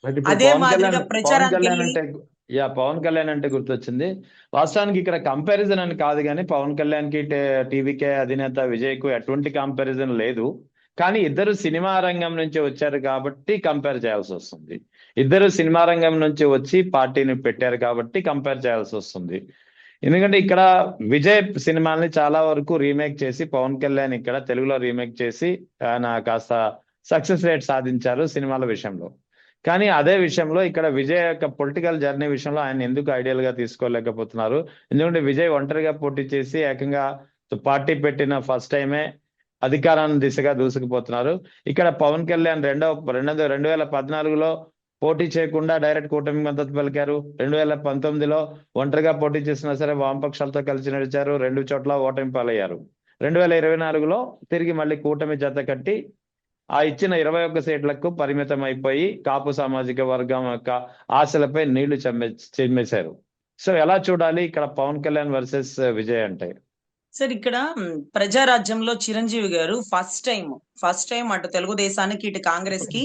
అంటే ఇప్పుడు అదే మాదిరిగా పవన్ ప్రచారానికి కళ్యాణ్ వెళ్ళి అంటే పవన్ కళ్యాణ్ అంటే గుర్తొచ్చింది. వాస్తవానికి ఇక్కడ కంపారిజన్ అని కాదు, కానీ పవన్ కళ్యాణ్ కి టీవీకే అధినేత విజయ్ కు ఎటువంటి కంపారిజన్ లేదు. కానీ ఇద్దరు సినిమా రంగం నుంచి వచ్చారు కాబట్టి కంపేర్ చేయాల్సి వస్తుంది. ఇద్దరు సినిమా రంగం నుంచి వచ్చి పార్టీని పెట్టారు కాబట్టి కంపేర్ చేయాల్సి వస్తుంది. ఎందుకంటే ఇక్కడ విజయ్ సినిమాల్ని చాలా వరకు రీమేక్ చేసి, పవన్ కళ్యాణ్ ఇక్కడ తెలుగులో రీమేక్ చేసి ఆయన కాస్త సక్సెస్ రేట్ సాధించారు సినిమాల విషయంలో. కానీ అదే విషయంలో ఇక్కడ విజయ్ యొక్క పొలిటికల్ జర్నీ విషయంలో ఆయన ఎందుకు ఐడియల్ గా తీసుకోలేకపోతున్నారు? ఎందుకంటే విజయ్ ఒంటరిగా పోటీ చేసి ఏకంగా పార్టీ పెట్టిన ఫస్ట్ టైమే అధికారాన్ని దిశగా దూసుకుపోతున్నారు. ఇక్కడ పవన్ కళ్యాణ్ 2014లో పోటీ చేయకుండా డైరెక్ట్ కూటమి మద్దతు పలికారు. 2019లో ఒంటరిగా పోటీ చేసినా సరే వామపక్షాలతో కలిసి నడిచారు. 2 చోట్ల ఓటమి పాలయ్యారు. 2024లో తిరిగి మళ్ళీ కూటమి జత కట్టి ఆ ఇచ్చిన 21 సీట్లకు పరిమితం అయిపోయి కాపు సామాజిక వర్గం యొక్క ఆశలపై నీళ్లు చిమ్మేశారు. సో ఎలా చూడాలి ఇక్కడ పవన్ కళ్యాణ్ వర్సెస్ విజయ్ అంటే? సార్ ఇక్కడ ప్రజారాజ్యంలో చిరంజీవి గారు ఫస్ట్ టైం అటు తెలుగుదేశానికి ఇటు కాంగ్రెస్ కి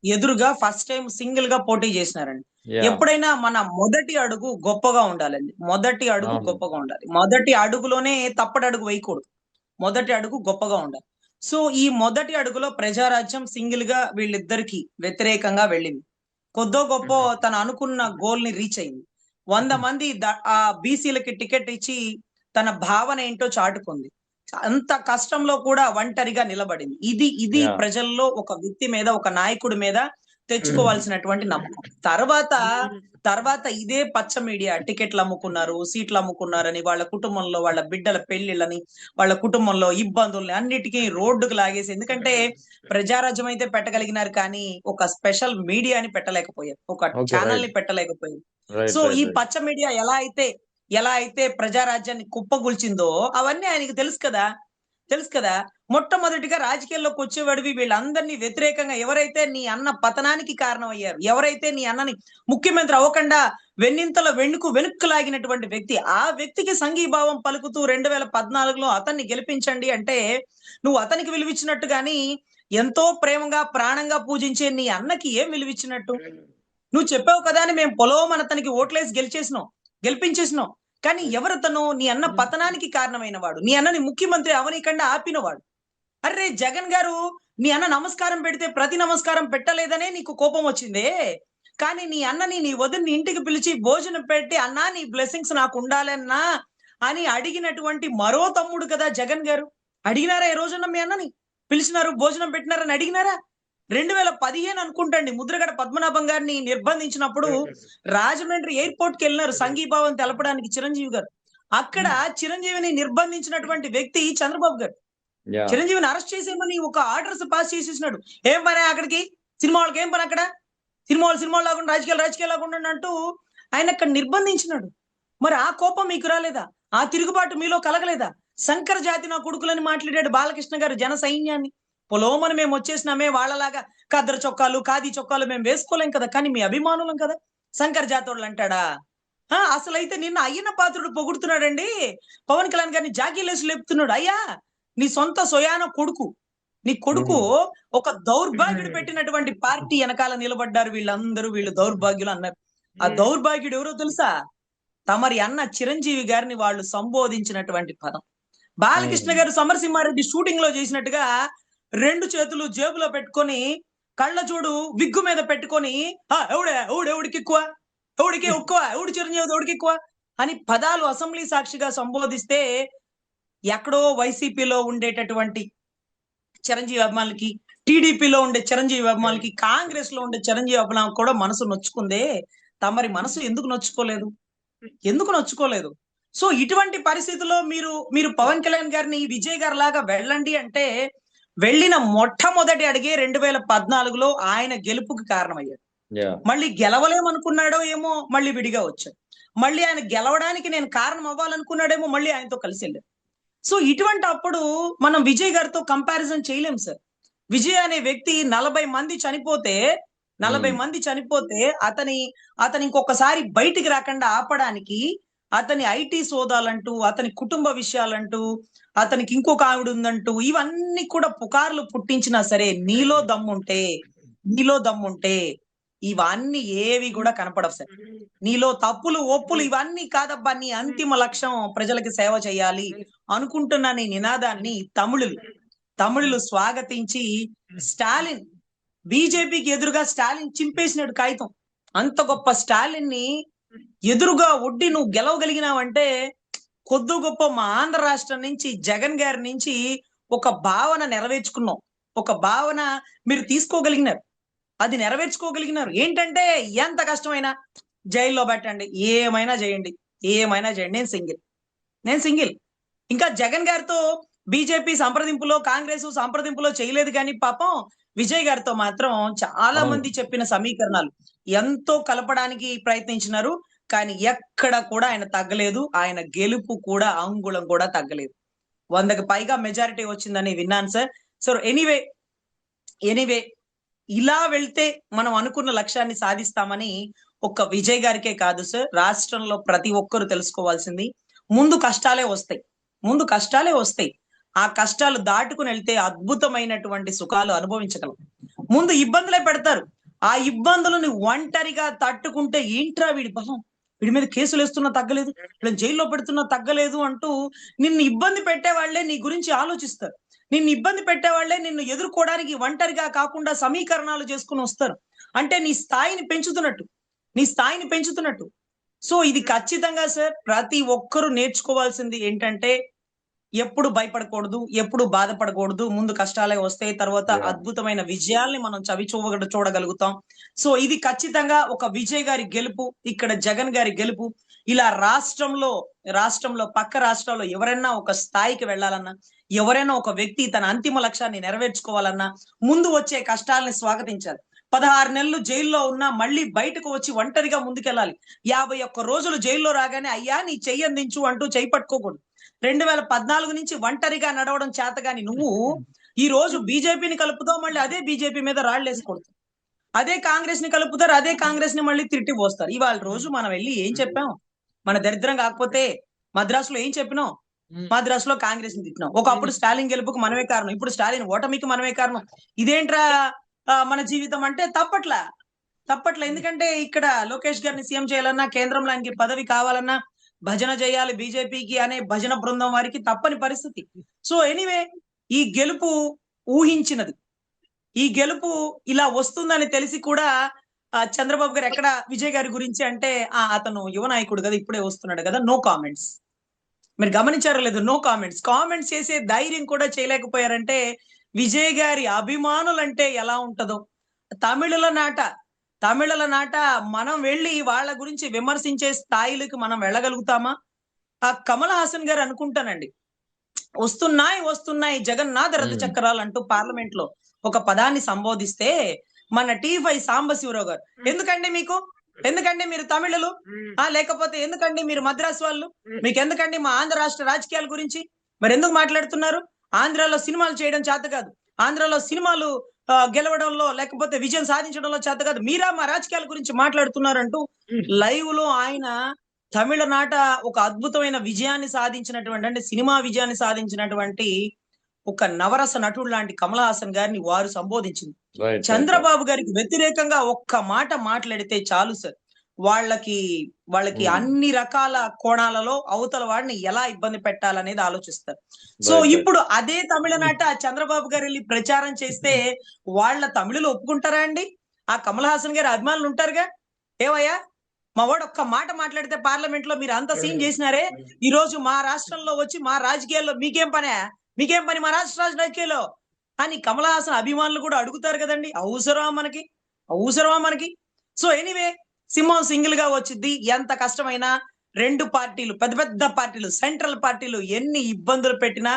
ఎదురుగా ఫస్ట్ టైం సింగిల్ గా పోటీ చేసినారండి. యా. ఎప్పుడైనా మన మొదటి అడుగు గొప్పగా ఉండాలండి. మొదటి అడుగు అవును. గొప్పగా ఉండాలి. మొదటి అడుగులోనే తప్పటి అడుగు వేయకూడదు. మొదటి అడుగు గొప్పగా ఉండాలి. సో ఈ మొదటి అడుగులో ప్రజారాజ్యం సింగిల్ గా వీళ్ళిద్దరికి వ్యతిరేకంగా వెళ్ళింది. కొద్దో గొప్ప తను అనుకున్న గోల్ ని రీచ్ అయింది. 100 మంది ఆ బీసీలకి టికెట్ ఇచ్చి తన భావన ఏంటో చాటుకుంది. అంత కష్టంలో కూడా ఒంటరిగా నిలబడింది. ఇది యా. ప్రజల్లో ఒక వ్యక్తి మీద, ఒక నాయకుడి మీద తెచ్చుకోవాల్సినటువంటి నమ్మకం. తర్వాత ఇదే పచ్చ మీడియా టికెట్లు అమ్ముకున్నారు, సీట్లు అమ్ముకున్నారని, వాళ్ళ కుటుంబంలో వాళ్ళ బిడ్డల పెళ్లిళ్ళని, వాళ్ళ కుటుంబంలో ఇబ్బందుల్ని అన్నిటికీ రోడ్డుకు లాగేసి, ఎందుకంటే ప్రజారాజ్యం అయితే పెట్టగలిగినారు కానీ ఒక స్పెషల్ మీడియాని పెట్టలేకపోయారు, ఒక ఓకే, ఛానల్ రైట్. ని పెట్టలేకపోయారు. సో రైట్, రైట్, ఈ రైట్. పచ్చ మీడియా ఎలా అయితే ప్రజారాజ్యాన్ని కుప్పగూల్చిందో అవన్నీ ఆయనకి తెలుసు కదా. మొట్టమొదటిగా రాజకీయాల్లోకి వచ్చేవాడివి వీళ్ళందరినీ వ్యతిరేకంగా ఎవరైతే నీ అన్న పతనానికి కారణం అయ్యారు, ఎవరైతే నీ అన్నని ముఖ్యమంత్రి అవ్వకుండా వెన్నింతల వెనుక్కు లాగినటువంటి వ్యక్తి, ఆ వ్యక్తికి సంఘీభావం పలుకుతూ 2014లో అతన్ని గెలిపించండి అంటే నువ్వు అతనికి విలువిచ్చినట్టు గాని ఎంతో ప్రేమగా ప్రాణంగా పూజించే నీ అన్నకి ఏం విలువిచ్చినట్టు? నువ్వు చెప్పావు కదా అని మేము పొలం అతనికి ఓట్లేసి గెలిపించేసినాం. కానీ ఎవరతను? నీ అన్న పతనానికి కారణమైన వాడు, నీ అన్నని ముఖ్యమంత్రి అవనీకండా ఆపినవాడు. అరే జగన్ గారు, నీ అన్న నమస్కారం పెడితే ప్రతి నమస్కారం పెట్టలేదనే నీకు కోపం వచ్చిందే. కానీ నీ అన్నని, నీ వదిని ఇంటికి పిలిచి భోజనం పెట్టి అన్నా నీ బ్లెస్సింగ్స్ నాకు ఉండాలన్నా అని అడిగినటువంటి మరో తమ్ముడు కదా జగన్ గారు. అడిగినారా ఈ రోజున మీ అన్నని? పిలిచినారు, భోజనం పెట్టినారని అడిగినారా? 2015 అనుకుంటండి, ముద్రగడ పద్మనాభం గారిని నిర్బంధించినప్పుడు రాజమండ్రి ఎయిర్పోర్ట్ కి వెళ్ళినారు సంఘీభావం తెలపడానికి చిరంజీవి గారు. అక్కడ చిరంజీవిని నిర్బంధించినటువంటి వ్యక్తి చంద్రబాబు గారు. యా. చిరంజీవిని అరెస్ట్ చేసేమని ఒక ఆర్డర్స్ పాస్ చేసేసినాడు. ఏం పని అక్కడికి? సినిమా వాళ్ళకి ఏం పని అక్కడ? సినిమాలు లాకుండా రాజకీయాలు లాకుండా అంటూ ఆయన అక్కడ నిర్బంధించినాడు. మరి ఆ కోపం మీకు రాలేదా? ఆ తిరుగుబాటు మీలో కలగలేదా? శంకర జాతి నా కొడుకులని మాట్లాడాడు బాలకృష్ణ గారు జన సైన్యాన్ని. పొలోమని మేము వచ్చేసినామే, వాళ్ళలాగా కద్ర చొక్కాలు ఖాదీ చొక్కాలు మేము వేసుకోలేం కదా, కానీ మీ అభిమానులం కదా. శంకర జాతోళ్ళు అంటాడా? అసలైతే నిన్న అయ్యన్న పాత్రుడు పొగుడుతున్నాడండి, పవన్ కళ్యాణ్ గారిని జాకీలేసి లేపుతున్నాడు. అయ్యా, నీ సొంత సొయాన కొడుకు, నీ కొడుకు ఒక దౌర్భాగ్యుడు పెట్టినటువంటి పార్టీ వెనకాల నిలబడ్డారు వీళ్ళందరూ, వీళ్ళు దౌర్భాగ్యులు అన్నారు. ఆ దౌర్భాగ్యుడు ఎవరో తెలుసా? తమరి అన్న చిరంజీవి గారిని వాళ్ళు సంబోధించినటువంటి పదం. బాలకృష్ణ గారు సమరసింహారెడ్డి షూటింగ్ లో చేసినట్టుగా 2 చేతులు జేబులో పెట్టుకొని కళ్ళ చూడు విగ్గు మీద పెట్టుకొని ఎవడికి ఎక్కువ, ఎవడు చిరంజీవి ఎవడికి ఎక్కువ అని పదాలు అసెంబ్లీ సాక్షిగా సంబోధిస్తే ఎక్కడో వైసీపీలో ఉండేటటువంటి చిరంజీవి అభిమానులకి, టీడీపీలో ఉండే చిరంజీవి అభిమానులకి, కాంగ్రెస్ లో ఉండే చిరంజీవి అభిమానులకు కూడా మనసు నొచ్చుకుందే. తమరి మనసు ఎందుకు నొచ్చుకోలేదు? సో ఇటువంటి పరిస్థితుల్లో మీరు పవన్ కళ్యాణ్ గారిని విజయ్ గారి లాగా వెళ్ళండి అంటే వెళ్ళిన మొట్టమొదటి అడిగే 2014లో ఆయన గెలుపుకి కారణమయ్యాడు. యా. మళ్ళీ గెలవలేమనుకున్నాడో ఏమో, మళ్ళీ విడిగా వచ్చాడు. మళ్ళీ ఆయన గెలవడానికి నేను కారణం అవ్వాలనుకున్నాడేమో, మళ్ళీ ఆయనతో కలిసి వెళ్ళాడు. సో ఇటువంటి అప్పుడు మనం విజయ్ గారితో కంపారిజన్ చేయలేం సార్. విజయ్ అనే వ్యక్తి 40 మంది చనిపోతే అతని ఇంకొకసారి బయటికి రాకుండా ఆపడానికి అతని ఐటీ సోదాలంటూ, అతని కుటుంబ విషయాలంటూ, అతనికి ఇంకొక ఆవిడ ఉందంటూ ఇవన్నీ కూడా పుకార్లు పుట్టించినా సరే నీలో దమ్ముంటే ఇవన్నీ ఏవి కూడా కనపడవు సార్. నీలో తప్పులు ఒప్పులు ఇవన్నీ కాదబ్బా, నీ అంతిమ లక్ష్యం ప్రజలకి సేవ చేయాలి అనుకుంటున్న నీ నినాదాన్ని తమిళులు స్వాగతించి స్టాలిన్ బీజేపీకి ఎదురుగా స్టాలిన్ చింపేసినాడు కాగితం. అంత గొప్ప స్టాలిన్ ని ఎదురుగా ఒడ్డి నువ్వు గెలవగలిగినావంటే కొద్ది గొప్ప మా ఆంధ్ర రాష్ట్రం నుంచి జగన్ గారి నుంచి ఒక భావన నెరవేర్చుకున్నాం. ఒక భావన మీరు తీసుకోగలిగినారు, అది నెరవేర్చుకోగలిగినారు. ఏంటంటే ఎంత కష్టమైనా జైల్లో పెట్టండి, ఏమైనా చేయండి, ఏమైనా చేయండి, నేను సింగిల్. ఇంకా జగన్ గారితో బీజేపీ సంప్రదింపులో, కాంగ్రెస్ సంప్రదింపులో చేయలేదు కానీ పాపం విజయ్ గారితో మాత్రం చాలా మంది చెప్పిన సమీకరణాలు ఎంతో కలపడానికి ప్రయత్నించినారు. కానీ ఎక్కడ కూడా ఆయన తగ్గలేదు. ఆయన గెలుపు కూడా అంగుళం కూడా తగ్గలేదు. 100కి పైగా మెజారిటీ వచ్చిందని విన్నాను సార్. సో ఎనీవే ఇలా వెళ్తే మనం అనుకున్న లక్ష్యాన్ని సాధిస్తామని ఒక్క విజయ్ గారికే కాదు సార్, రాష్ట్రంలో ప్రతి ఒక్కరు తెలుసుకోవాల్సింది ముందు కష్టాలే వస్తాయి. ఆ కష్టాలు దాటుకుని వెళ్తే అద్భుతమైనటువంటి సుఖాలు అనుభవించగలం. ముందు ఇబ్బందులే పెడతారు. ఆ ఇబ్బందులను ఒంటరిగా తట్టుకుంటే ఏంట్రా వీడి బలం, వీడి మీద కేసులు వేస్తున్నా తగ్గలేదు, వీళ్ళని జైల్లో పెడుతున్నా తగ్గలేదు అంటూ నిన్ను ఇబ్బంది పెట్టేవాళ్లే నీ గురించి ఆలోచిస్తారు. నిన్ను ఇబ్బంది పెట్టేవాళ్లే నిన్ను ఎదుర్కోవడానికి ఒంటరిగా కాకుండా సమీకరణాలు చేసుకుని వస్తారు. అంటే నీ స్థాయిని పెంచుతున్నట్టు. సో ఇది ఖచ్చితంగా సార్ ప్రతి ఒక్కరూ నేర్చుకోవాల్సింది ఏంటంటే ఎప్పుడు భయపడకూడదు, ఎప్పుడు బాధపడకూడదు. ముందు కష్టాలే వస్తాయి, తర్వాత అద్భుతమైన విజయాల్ని మనం చూడగలుగుతాం. సో ఇది ఖచ్చితంగా ఒక విజయ్ గారి గెలుపు, ఇక్కడ జగన్ గారి గెలుపు. ఇలా రాష్ట్రంలో పక్క రాష్ట్రాల్లో ఎవరైనా ఒక స్థాయికి వెళ్ళాలన్నా, ఎవరైనా ఒక వ్యక్తి తన అంతిమ లక్ష్యాన్ని నెరవేర్చుకోవాలన్నా ముందు వచ్చే కష్టాలని స్వాగతించాలి. 16 నెలలు జైల్లో ఉన్నా మళ్ళీ బయటకు వచ్చి ఒంటరిగా ముందుకెళ్ళాలి. 51 రోజులు జైల్లో రాగానే అయ్యా నీ చెయ్యి అందించు అంటూ చెయ్యి పట్టుకోకూడదు. 2014 నుంచి ఒంటరిగా నడవడం చేతగాని నువ్వు ఈ రోజు బీజేపీని కలుపుతావు, మళ్ళీ అదే బీజేపీ మీద రాళ్ళు వేసుకోవద్దు. అదే కాంగ్రెస్ ని కలుపుతారు, అదే కాంగ్రెస్ ని మళ్ళీ తిట్టి పోస్తారు. ఇవాళ రోజు మనం వెళ్ళి ఏం చెప్పాం? మన దరిద్రం కాకపోతే మద్రాసులో ఏం చెప్పినాం? మద్రాసులో కాంగ్రెస్ ని తిట్టినాం. ఒకప్పుడు స్టాలిన్ గెలుపుకు మనమే కారణం, ఇప్పుడు స్టాలిన్ ఓటమికి మనమే కారణం. ఇదేంట్రా మన జీవితం అంటే తప్పట్లా. ఎందుకంటే ఇక్కడ లోకేష్ గారిని సీఎం చేయాలన్నా, కేంద్రంలో ఆయనకి పదవి కావాలన్నా భజన చేయాలి బీజేపీకి అనే భజన బృందం వారికి తప్పని పరిస్థితి. సో ఎనీవే ఈ గెలుపు ఊహించినది, ఈ గెలుపు ఇలా వస్తుందని తెలిసి కూడా చంద్రబాబు గారు ఎక్కడ విజయ్ గారి గురించి అంటే అతను యువ నాయకుడు కదా, ఇప్పుడే వస్తున్నాడు కదా, నో కామెంట్స్. మీరు గమనించారో లేదు, నో కామెంట్స్ చేసే ధైర్యం కూడా చేయలేకపోయారంటే విజయ్ గారి అభిమానులంటే ఎలా ఉంటదో. తమిళుల నాట మనం వెళ్ళి వాళ్ళ గురించి విమర్శించే స్థాయిలకు మనం వెళ్ళగలుగుతామా? ఆ కమల్ హాసన్ గారు అనుకుంటానండి, వస్తున్నాయి జగన్నాథ రథ చక్రాలు అంటూ పార్లమెంట్ లో ఒక పదాన్ని సంబోధిస్తే మన T5 సాంబశివరావు గారు ఎందుకండి మీరు తమిళులు, లేకపోతే ఎందుకండి మీరు మద్రాసు వాళ్ళు, మీకు ఎందుకండి మా ఆంధ్ర రాష్ట్ర రాజకీయాల గురించి మరి ఎందుకు మాట్లాడుతున్నారు? ఆంధ్రాలో సినిమాలు చేయడం చేత కాదు, ఆంధ్రాలో సినిమాలు గెలవడంలో లేకపోతే విజయం సాధించడంలో చేత కాదు, మీరా మా రాజకీయాల గురించి మాట్లాడుతున్నారంటూ లైవ్ లో ఆయన తమిళనాట ఒక అద్భుతమైన విజయాన్ని సాధించినటువంటి, అంటే సినిమా విజయాన్ని సాధించినటువంటి ఒక నవరస నటుడు లాంటి కమల్ హాసన్ గారిని వారు సంబోధించింది. చంద్రబాబు గారికి వ్యతిరేకంగా ఒక్క మాట మాట్లాడితే చాలు సార్, వాళ్ళకి అన్ని రకాల కోణాలలో అవతల వాడిని ఎలా ఇబ్బంది పెట్టాలనేది ఆలోచిస్తారు. సో ఇప్పుడు అదే తమిళనాట చంద్రబాబు గారు వెళ్ళి ప్రచారం చేస్తే వాళ్ళ తమిళులు ఒప్పుకుంటారా అండి? ఆ కమల్ హాసన్ గారి అభిమానులు ఉంటారుగా, ఏవయ్యా మా వాడు ఒక్క మాట మాట్లాడితే పార్లమెంట్ లో మీరు అంత సీన్ చేసినారే, ఈ రోజు మా రాష్ట్రంలో వచ్చి మా రాజకీయాల్లో మీకేం పని మా రాష్ట్ర రాజకీయాల్లో అని కమల్ హాసన్ అభిమానులు కూడా అడుగుతారు కదండి. అవసరమా మనకి? సో ఎనీవే సింహం సింగిల్ గా వచ్చింది. ఎంత కష్టమైనా రెండు పార్టీలు, పెద్ద పార్టీలు, సెంట్రల్ పార్టీలు ఎన్ని ఇబ్బందులు పెట్టినా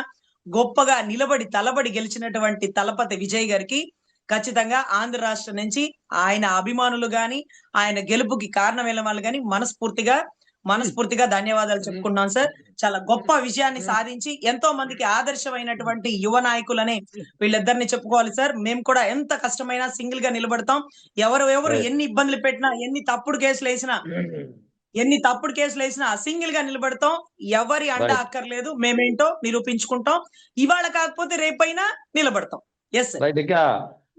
గొప్పగా నిలబడి తలబడి గెలిచినటువంటి తలపతి విజయ్ గారికి ఖచ్చితంగా ఆంధ్ర రాష్ట్రం నుంచి ఆయన అభిమానులు గాని, ఆయన గెలుపుకి కారణమైన వాళ్ళు గాని మనస్ఫూర్తిగా ధన్యవాదాలు చెప్పుకున్నాం సార్. చాలా గొప్ప విజయాన్ని సాధించి ఎంతో మందికి ఆదర్శమైనటువంటి యువ నాయకులనే వీళ్ళిద్దరిని చెప్పుకోవాలి సార్. మేము కూడా ఎంత కష్టమైనా సింగిల్ గా నిలబడతాం. ఎవరు ఎన్ని ఇబ్బందులు పెట్టినా, ఎన్ని తప్పుడు కేసులు వేసినా సింగిల్ గా నిలబడతాం. ఎవరి అంట అక్కర్లేదు, మేమేంటో నిరూపించుకుంటాం. ఇవాళ కాకపోతే రేపైనా నిలబడతాం. Yes sir.